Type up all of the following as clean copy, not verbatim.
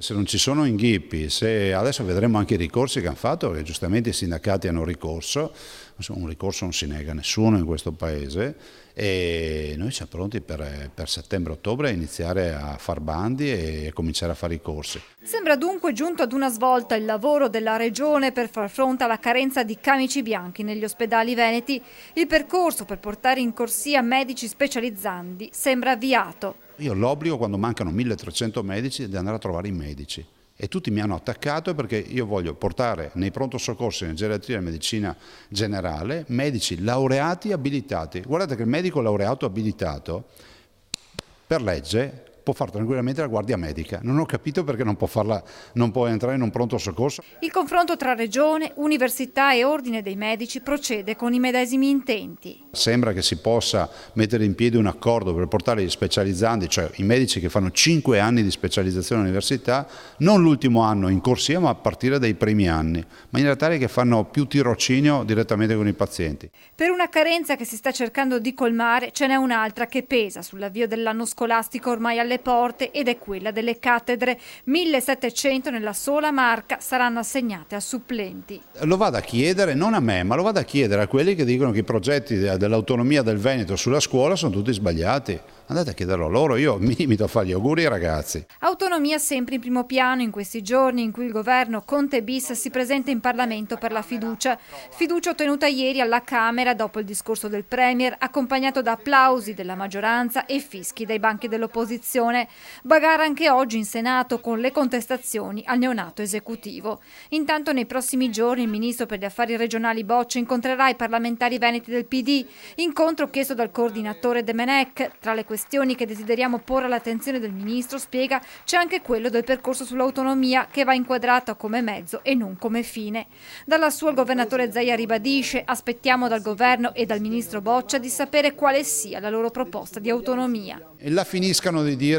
Se non ci sono inghippi, se adesso vedremo anche i ricorsi che hanno fatto, perché giustamente i sindacati hanno ricorso, insomma, un ricorso non si nega a nessuno in questo paese e noi siamo pronti per settembre-ottobre a iniziare a far bandi e cominciare a fare i corsi. Sembra dunque giunto ad una svolta il lavoro della Regione per far fronte alla carenza di camici bianchi negli ospedali veneti. Il percorso per portare in corsia medici specializzandi sembra avviato. Io ho l'obbligo, quando mancano 1300 medici, di andare a trovare i medici. E tutti mi hanno attaccato perché io voglio portare nei pronto soccorso in geriatria e medicina generale medici laureati abilitati. Guardate che il medico laureato abilitato per legge può fare tranquillamente la guardia medica. Non ho capito perché non può entrare in un pronto soccorso. Il confronto tra Regione, Università e Ordine dei Medici procede con i medesimi intenti. Sembra che si possa mettere in piedi un accordo per portare gli specializzandi, cioè i medici che fanno 5 anni di specializzazione all'università, non l'ultimo anno in corsia ma a partire dai primi anni, in maniera tale che fanno più tirocinio direttamente con i pazienti. Per una carenza che si sta cercando di colmare ce n'è un'altra che pesa sull'avvio dell'anno scolastico ormai alle porte ed è quella delle cattedre. 1700 nella sola Marca saranno assegnate a supplenti. Lo vado a chiedere, non a me, ma lo vado a chiedere a quelli che dicono che i progetti dell'autonomia del Veneto sulla scuola sono tutti sbagliati. Andate a chiederlo a loro, io mi limito a fare gli auguri ai ragazzi. Autonomia sempre in primo piano in questi giorni in cui il governo Conte bis si presenta in Parlamento per la fiducia. Fiducia ottenuta ieri alla Camera dopo il discorso del Premier, accompagnato da applausi della maggioranza e fischi dai banchi dell'opposizione. Bagarre anche oggi in Senato con le contestazioni al neonato esecutivo. Intanto nei prossimi giorni il ministro per gli affari regionali Boccia incontrerà i parlamentari veneti del PD, incontro chiesto dal coordinatore Demenec. Tra le questioni che desideriamo porre all'attenzione del ministro, spiega, c'è anche quello del percorso sull'autonomia che va inquadrato come mezzo e non come fine. Dalla sua il governatore Zaia ribadisce: aspettiamo dal governo e dal ministro Boccia di sapere quale sia la loro proposta di autonomia. E la finiscano di dire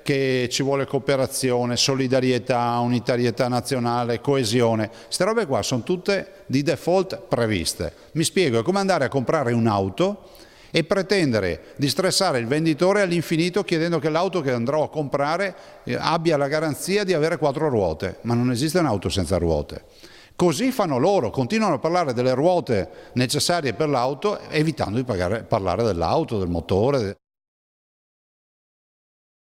che ci vuole cooperazione, solidarietà, unitarietà nazionale, coesione. Queste robe qua sono tutte di default previste. Mi spiego, è come andare a comprare un'auto e pretendere di stressare il venditore all'infinito chiedendo che l'auto che andrò a comprare abbia la garanzia di avere 4 ruote, ma non esiste un'auto senza ruote. Così fanno loro, continuano a parlare delle ruote necessarie per l'auto evitando di parlare dell'auto, del motore.